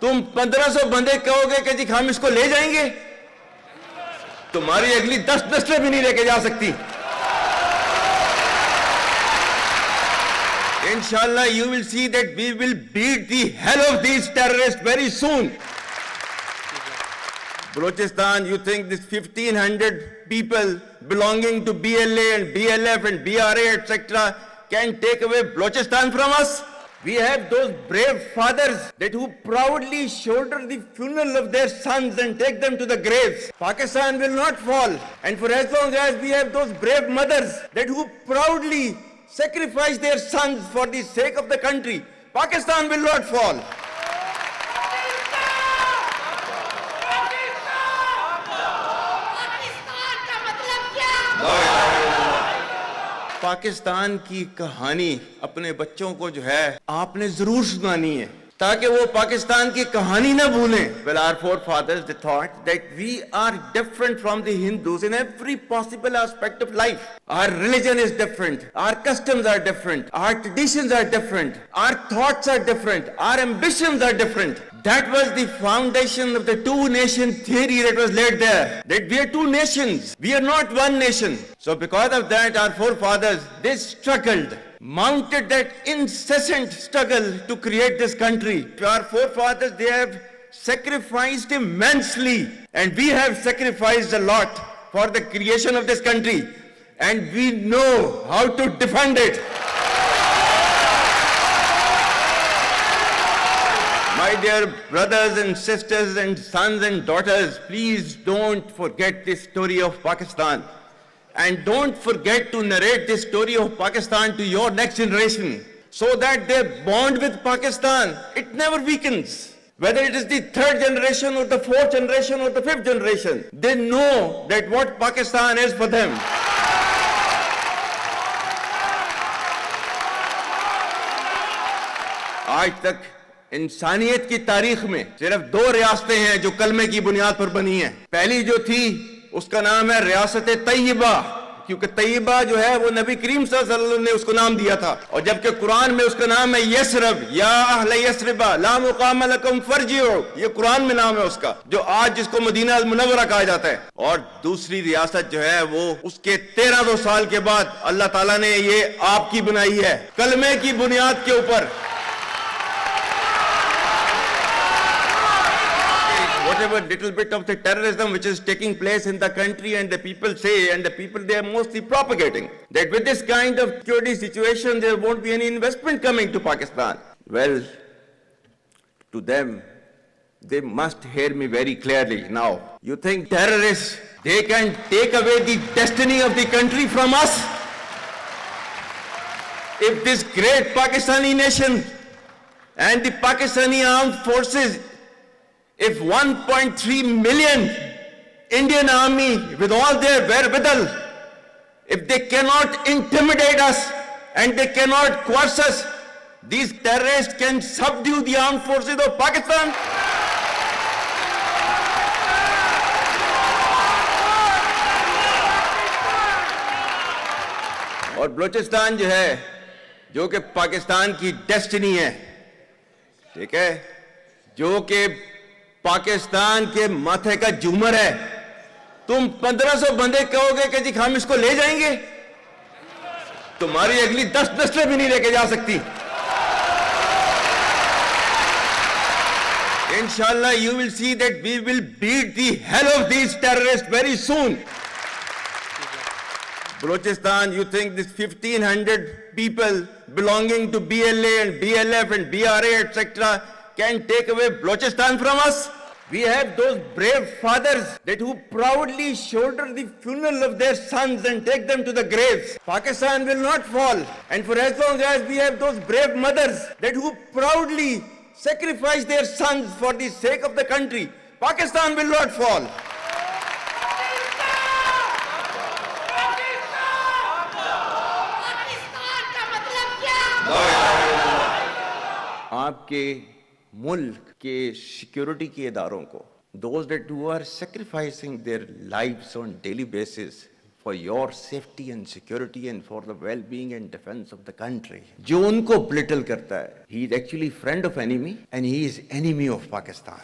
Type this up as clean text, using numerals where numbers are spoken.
तुम 1500 बंदे कहोगे कि जी हम इसको ले जाएंगे, तुम्हारी अगली 10 नस्लें भी नहीं लेके जा सकती। Inshallah, you will see that we will beat the hell of these terrorists very soon. Balochistan, you think this 1500 people belonging to BLA and BLF and BRA, etc., can take away Balochistan from us? We have those brave fathers that who proudly shoulder the funeral of their sons and take them to the graves. Pakistan will not fall. And for as long as we have those brave mothers that who proudly sacrifice their sons for the sake of the country, Pakistan will not fall. Pakistan की कहानी अपने बच्चों को जो है आपने जरूर सुनानी है ताकि वो पाकिस्तान की कहानी ना भूलें. Well, our forefathers, they thought that we are different from the Hindus in every possible aspect of life. Our religion is different, our customs are different, our traditions are different, our thoughts are different, our ambitions are different. That was the foundation of the two-nation theory that was laid there. That we are two nations, we are not one nation. So because of that, our forefathers, they struggled, mounted that incessant struggle to create this country. Our forefathers, they have sacrificed immensely, and we have sacrificed a lot for the creation of this country, and we know how to defend it. My dear brothers and sisters and sons and daughters, please don't forget this story of Pakistan. And don't forget to narrate this story of Pakistan to your next generation so that their bond with Pakistan, it never weakens. Whether it is the third generation or the fourth generation or the fifth generation, they know that what Pakistan is for them. आज तक इंसानियत की तारीख में सिर्फ दो रियासतें हैं जो कलमे की बुनियाद पर बनी हैं. पहली जो थी उसका नाम है रियासत तैयबा, क्योंकि तैयबा जो है वो नबी करीम सल्लल्लाहु अलैहि वसल्लम ने उसको नाम दिया था. और जबकि कुरान में उसका नाम है यसरब, या अहले यसरबा ला मुकाम लकुम फरजिउ, ये कुरान में नाम है उसका, जो आज जिसको मदीना अल मुनव्वरा कहा जाता है. और दूसरी रियासत जो है वो उसके 1300 साल के बाद अल्लाह ताला ने ये आपकी बनाई है कलमे की बुनियाद के ऊपर. Whatever little bit of the terrorism which is taking place in the country, and the people say, and the people they are mostly propagating, that with this kind of security situation there won't be any investment coming to Pakistan. Well, to them, they must hear me very clearly now. You think terrorists, they can take away the destiny of the country from us? If this great Pakistani nation and the Pakistani armed forces, if 1.3 million Indian army with all their wherewithal, if they cannot intimidate us and they cannot coerce us, these terrorists can subdue the armed forces of Pakistan. और बलूचिस्तान जो है, जो कि पाकिस्तान की destiny है, ठीक है, जो कि पाकिस्तान के माथे का झूमर है, तुम 1500 बंदे कहोगे कि जी हम इसको ले जाएंगे, तुम्हारी अगली 10 नस्लें भी नहीं लेके जा सकती. Inshallah, you will see that we will beat the hell of these terrorists very soon. Balochistan, you think this 1500 people belonging to BLA and BLF and BRA, etc., can take away Balochistan from us? We have those brave fathers that who proudly shoulder the funeral of their sons and take them to the graves. Pakistan will not fall. And for as long as we have those brave mothers that who proudly sacrifice their sons for the sake of the country, Pakistan will not fall. आपके मुल्क के security के इदारों को, those that who are sacrificing their lives on daily basis for your safety and security and for the well-being and defense of the country. जो उनको belittle करता है, he is actually friend of enemy and he is enemy of Pakistan.